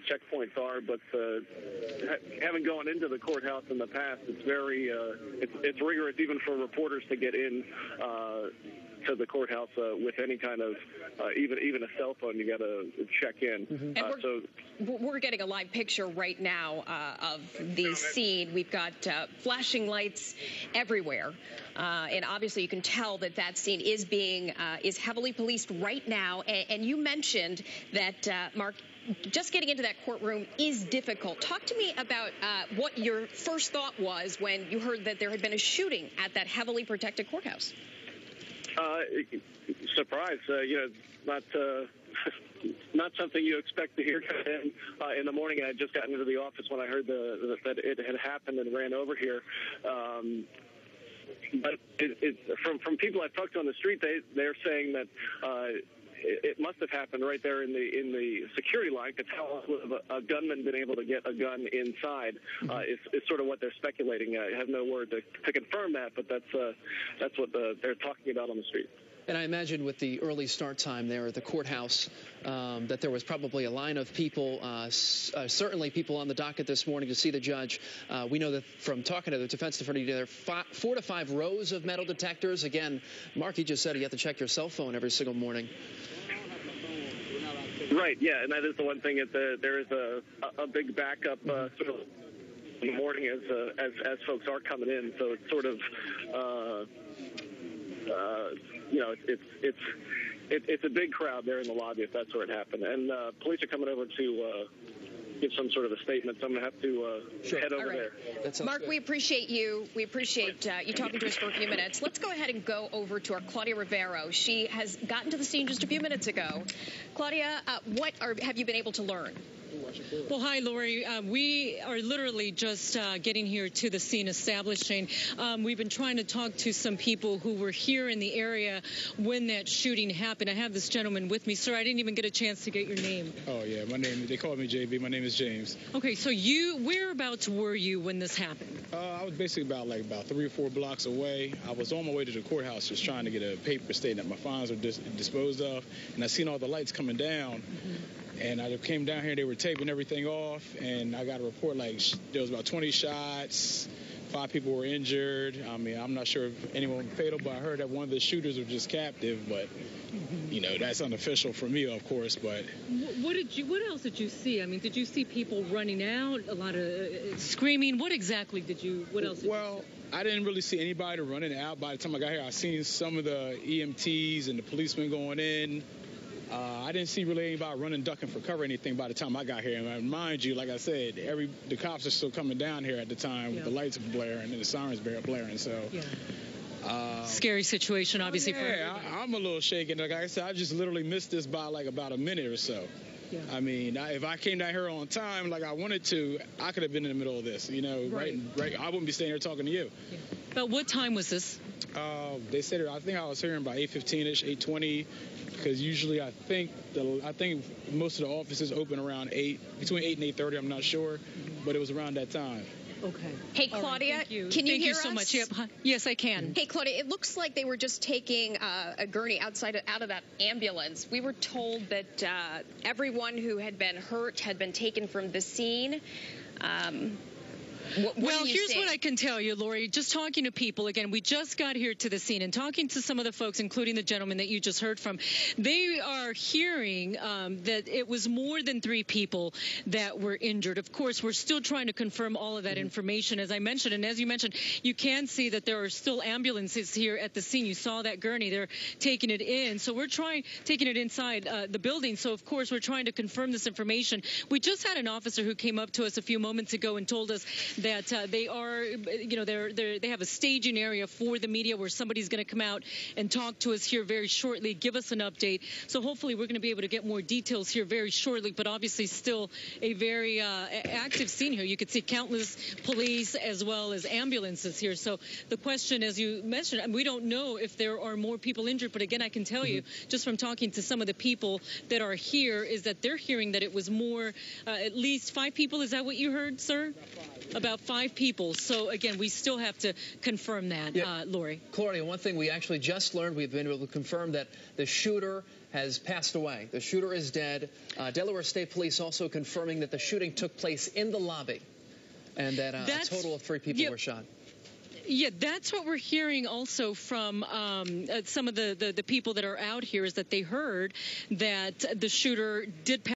checkpoints are, but having gone into the courthouse in the past, it's very it's rigorous even for reporters to get in to the courthouse with any kind of even a cell phone. You got to check in. And we're getting a live picture right now of the scene. We've got flashing lights everywhere, and obviously you can tell that that scene is being is heavily policed right now. And you mentioned that Mark, just getting into that courtroom is difficult. Talk to me about what your first thought was when you heard that there had been a shooting at that heavily protected courthouse. Surprise, not something you expect to hear in the morning. I had just gotten into the office when I heard that it had happened and ran over here. But from people I've talked to on the street, they're saying that it must have happened right there in the security line. To tell us would a gunman been able to get a gun inside is sort of what they're speculating. I have no word to confirm that, but that's what they're talking about on the street. And I imagine with the early start time there at the courthouse that there was probably a line of people, certainly people on the docket this morning to see the judge. We know that from talking to the defense attorney, there are 4 to 5 rows of metal detectors. Again, Mark, you just said you have to check your cell phone every single morning. Right, yeah, and that is the one thing. There is a big backup sort of in the morning as folks are coming in, so it's sort of it's a big crowd there in the lobby if that's where it happened, and police are coming over to give some sort of a statement, so I'm going to have to head over there. Mark, good. we appreciate you. We appreciate you talking to us for a few minutes. Let's go ahead and go over to our Claudia Rivero. She has gotten to the scene just a few minutes ago. Claudia, what have you been able to learn? Well, hi, Lori. We are literally just getting here to the scene, establishing. We've been trying to talk to some people who were here in the area when that shooting happened. I have this gentleman with me. Sir, I didn't even get a chance to get your name. Oh, yeah. They call me JB. My name is James. Okay, so whereabouts were you when this happened? I was basically about 3 or 4 blocks away. I was on my way to the courthouse just trying to get a paper stating that my fines were disposed of, and I seen all the lights coming down. And I came down here, they were taping everything off, and I got a report like there was about 20 shots, 5 people were injured. I mean, I'm not sure if anyone was fatal, but I heard that one of the shooters was just captive, but, that's unofficial for me, of course, but... What else did you see? I mean, did you see people running out, a lot of screaming? What else did you see? I didn't really see anybody running out. By the time I got here, I seen some of the EMTs and the policemen going in. I didn't see really anybody running, ducking for cover or anything by the time I got here. And mind you, like I said, the cops are still coming down here at the time with the lights blaring and the sirens blaring. So, scary situation, obviously. I'm a little shaken. Like I said, I just literally missed this by like about a minute or so. Yeah. I mean, if I came down here on time like I wanted to, I could have been in the middle of this, right. I wouldn't be staying here talking to you. Yeah. About what time was this? They said, I think I was hearing about 8:15ish, 8:20, because usually I think most of the offices open around between 8 and 8:30. I'm not sure, but it was around that time. Okay. Hey, Claudia, right, can you hear us? Thank you so much. Yep. Yes, I can. Hey, Claudia, it looks like they were just taking a gurney out of that ambulance. We were told that everyone who had been hurt had been taken from the scene. Well, here's what I can tell you, Lori. Just talking to people, again, we just got here to the scene and talking to some of the folks, including the gentleman that you just heard from. They are hearing that it was more than 3 people that were injured. Of course, we're still trying to confirm all of that information, as I mentioned. And as you mentioned, you can see that there are still ambulances here at the scene. You saw that gurney. They're taking it in. So we're taking it inside the building. So, of course, we're trying to confirm this information. We just had an officer who came up to us a few moments ago and told us that they are, they have a staging area for the media where somebody's going to come out and talk to us here very shortly, give us an update. So hopefully we're going to be able to get more details here very shortly, but obviously still a very active scene here. You could see countless police as well as ambulances here. So the question, as you mentioned, we don't know if there are more people injured, but again, I can tell you just from talking to some of the people that are here is that they're hearing that it was more, at least 5 people. Is that what you heard, sir? About about 5 people. So, again, we still have to confirm that, Lori. Claudia, one thing we actually just learned, we've been able to confirm that the shooter has passed away. The shooter is dead. Delaware State Police also confirming that the shooting took place in the lobby and that a total of 3 people were shot. Yeah, that's what we're hearing also from some of the people that are out here, is that they heard that the shooter did pass